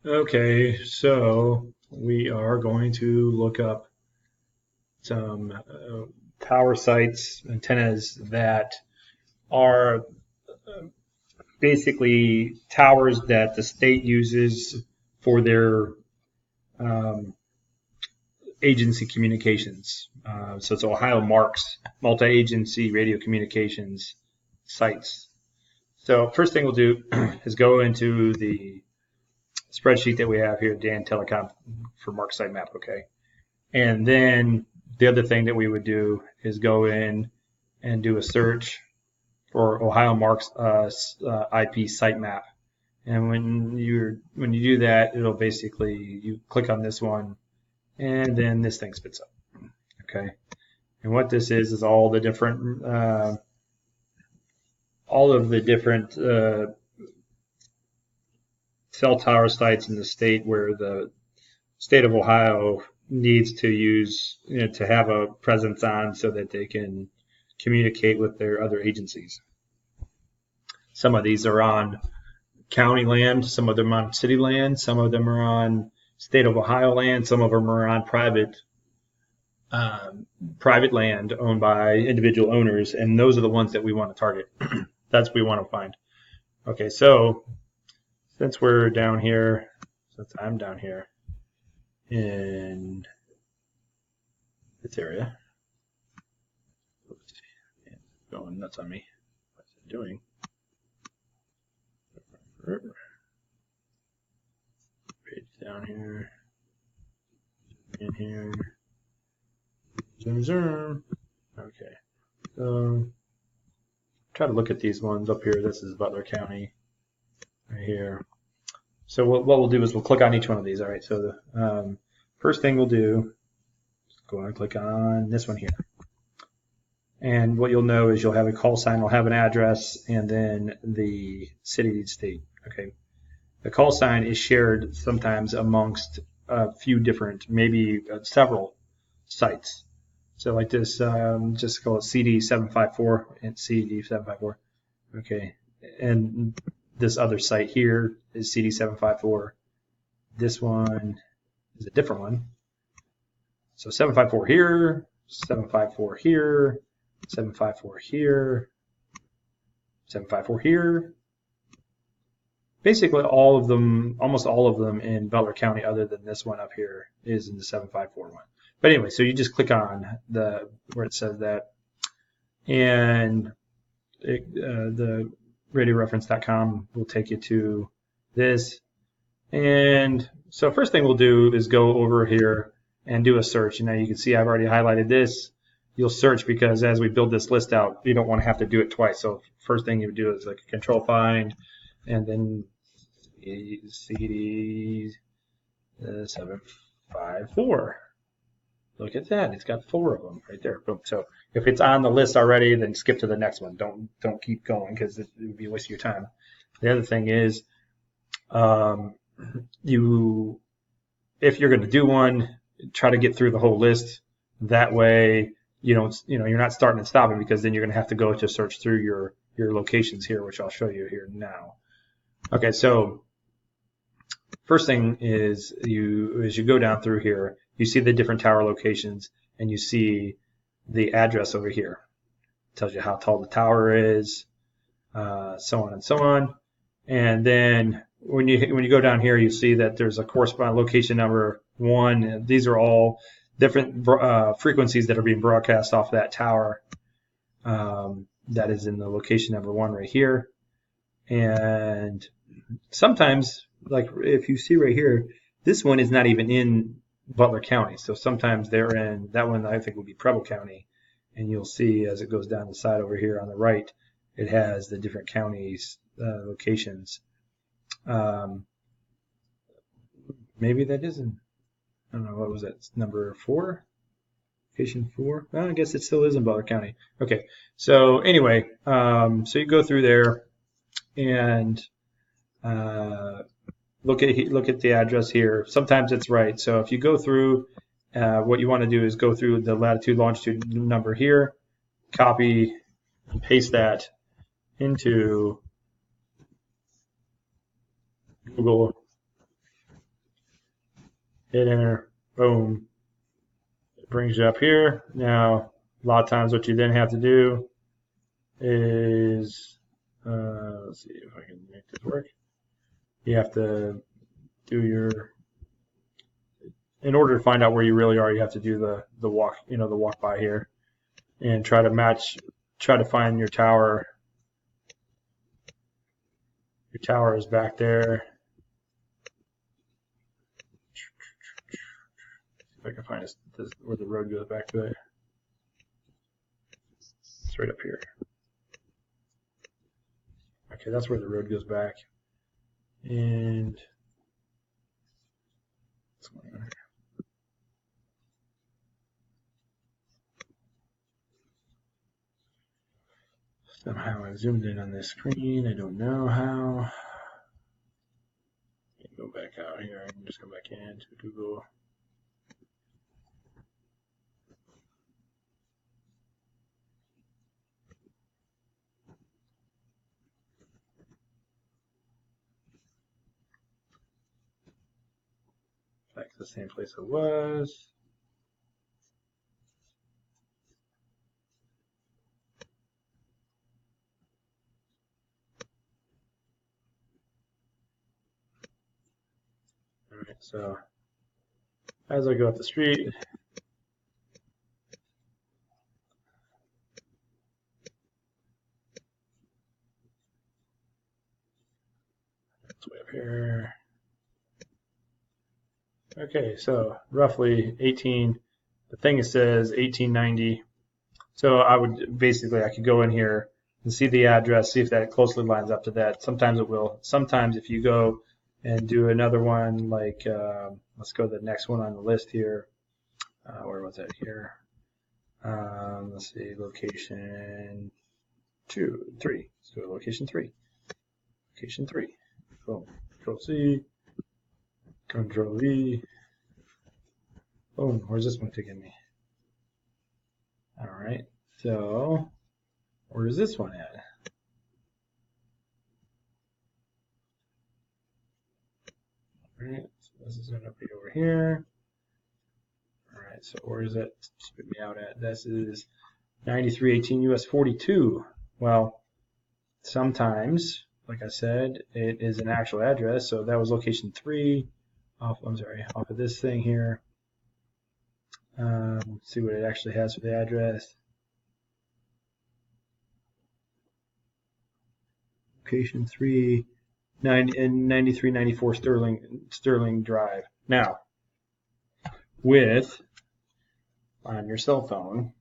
Okay, so we are going to look up some tower sites, antennas that are basically towers that the state uses for their um, agency communications. So it's Ohio Marcs, multi-agency radio communications sites. So first thing we'll do is go into the spreadsheet that we have here, Dan Telecom for Marks Sitemap, okay? And then the other thing that we would do is go in and do a search for Ohio Marks IP sitemap. And when you do that, it'll basically you click on this one, and then this thing spits up. Okay. And what this is all of the different cell tower sites in the state where the state of Ohio needs to use to have a presence on so that they can communicate with their other agencies. Some of these are on county land, some of them on city land, some of them are on state of Ohio land, some of them are on private land owned by individual owners, and those are the ones that we want to target. That's what we want to find. Okay, so since I'm down here in this area, oops, it's going nuts on me. What's it doing? Page down here, in here, zoom. Okay, so try to look at these ones up here. This is Butler County right here. So what we'll do is we'll click on each one of these. All right. So the first thing we'll do is go and click on this one here. And what you'll know is you'll have a call sign, will have an address, and then the city, state. Okay. The call sign is shared sometimes amongst a few different, maybe several sites. So like this, just call it CD754 and CD754. Okay. And this other site here is CD754. This one is a different one. So 754 here, 754 here, 754 here, 754 here. Basically all of them, almost all of them in Butler County other than this one up here is in the 754 one. But anyway, so you just click on where it says that, and the radioreference.com will take you to this. And so first thing we'll do is go over here and do a search. And now you can see I've already highlighted this. You'll search because as we build this list out, you don't want to have to do it twice. So first thing you would do is like a control find, and then CD 754. Look at that. It's got 4 of them right there. Boom. So if it's on the list already, then skip to the next one. Don't keep going because it would be a waste of your time. The other thing is, if you're going to do one, try to get through the whole list. That way, you're not starting and stopping, because then you're going to have to go to search through your locations here, which I'll show you here now. Okay, so first thing is as you go down through here, you see the different tower locations, and you see the address over here. It tells you how tall the tower is, so on and so on. And then when you go down here, you see that there's a corresponding location number 1. These are all different frequencies that are being broadcast off that tower. That is in the location number 1 right here. And sometimes, like if you see right here, this one is not even in Butler County. So sometimes they're in, that one I think would be Preble County. And you'll see as it goes down the side over here on the right, it has the different counties locations. Maybe that isn't, I don't know, what was that, number 4? Location 4? Well, I guess it still is in Butler County. Okay, so anyway, so you go through there and look at the address here. Sometimes it's right. So if you go through, what you want to do is go through the latitude, longitude number here, copy and paste that into Google hit enter, boom. It brings you up here. Now, a lot of times what you then have to do is, let's see if I can make this work. You have to do your, in order to find out where you really are, you have to do the walk, the walk by here, and try to find your tower. Your tower is back there. If I can find this where the road goes back to it. It's right up here. Okay, that's where the road goes back. And what's going on here? Somehow I zoomed in on this screen. I don't know how. Go back out here and just go back into Google. Back to the same place it was. Alright, so as I go up the street, it's way up here. Okay, so roughly 18, the thing it says 1890. So I could go in here and see the address, see if that closely lines up to that. Sometimes it will. Sometimes if you go and do another one, like let's go to the next one on the list here. Where was that here? Let's see, location 3. Let's go to location 3. Location 3. Boom. Control C. Control E. Boom. Where's this one taking me? All right. So, where is this one at? All right. So this is going to be over here. All right. So where is that spit me out at? This is 9318 US 42. Well, sometimes, like I said, it is an actual address. So that was location 3. Off of this thing here. Let's see what it actually has for the address. Location 3, 9394 Sterling Drive. Now, on your cell phone,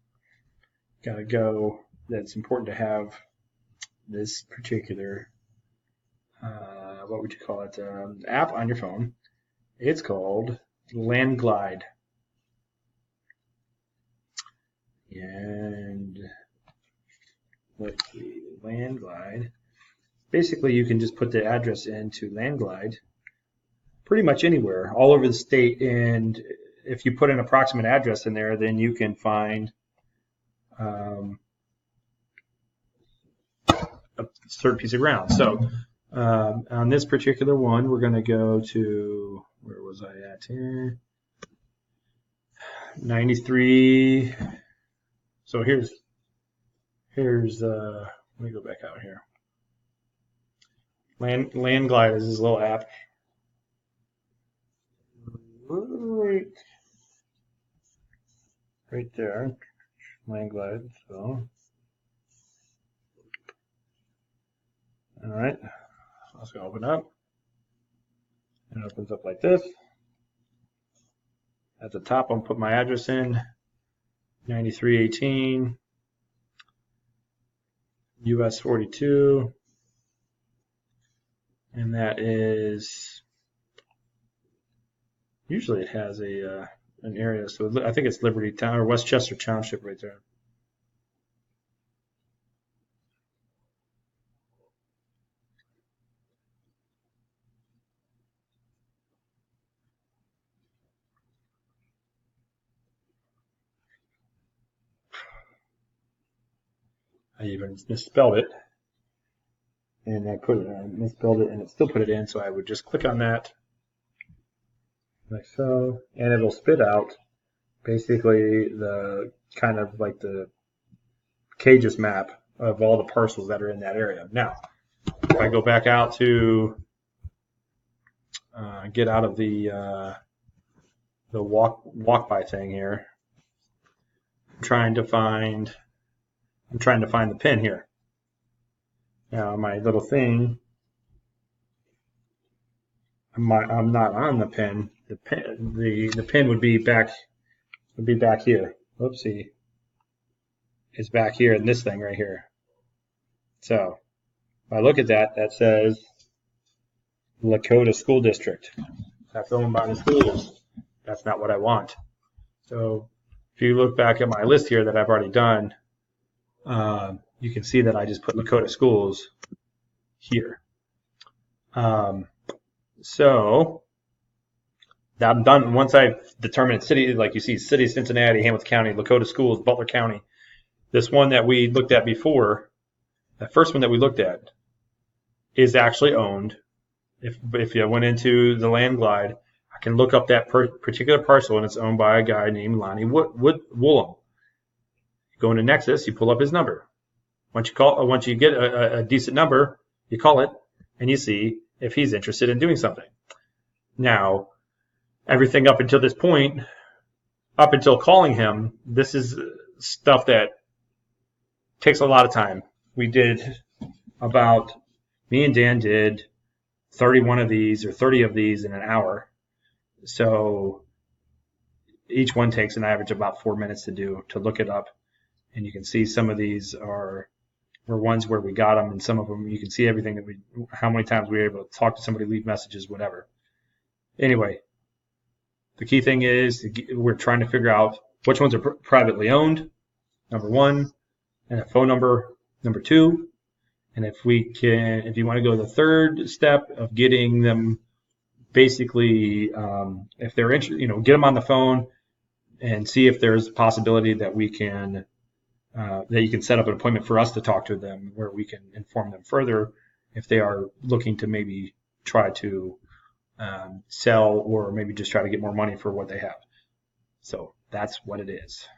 gotta go. That's important to have this particular, what would you call it, app on your phone. It's called Landglide. And let's see, Landglide. Basically, you can just put the address into Landglide pretty much anywhere, all over the state. And if you put an approximate address in there, then you can find a certain piece of ground. So on this particular one, we're going to go to, where was I at here? 93. So here's let me go back out here. Landglide is this little app. Right there. Landglide. So, all right. Let's go open up. It opens up like this. At the top, I'm gonna put my address in. 9318 US 42. And that is, usually it has an area, so I think it's Liberty Town or Westchester Township right there. I even misspelled it, and I misspelled it, and it still put it in, so I would just click on that. like so, and it'll spit out basically the kind of like the Cages map of all the parcels that are in that area. Now, if I go back out to get out of the walk by thing here, I'm trying to find the pin here. Now my little thing, I'm not on the pin. The pin would be back here. Whoopsie. It's back here in this thing right here. So if I look at that, that says Lakota School District. That's owned by the schools. That's not what I want. So if you look back at my list here that I've already done, you can see that I just put Lakota Schools here. So that I'm done. Once I've determined city, like you see, City of Cincinnati, Hamilton County, Lakota Schools, Butler County. This one that we looked at before, the first one that we looked at, is actually owned. If you went into the land glide, I can look up that particular parcel, and it's owned by a guy named Lonnie Woolham. You go into Nexus, you pull up his number. Once you get a decent number, you call it, and you see if he's interested in doing something. Now, everything up until this point, up until calling him, this is stuff that takes a lot of time. Me and Dan did 31 of these or 30 of these in an hour. So each one takes an average of about 4 minutes to look it up. And you can see some of these were ones where we got them, and some of them you can see everything how many times we were able to talk to somebody, leave messages, whatever. Anyway, the key thing is we're trying to figure out which ones are privately owned, number one, and a phone number, number two. And if you want to go the third step of getting them, basically, if they're interested, get them on the phone and see if there's a possibility that we can, that you can set up an appointment for us to talk to them, where we can inform them further if they are looking to maybe try to sell, or maybe just try to get more money for what they have. So that's what it is.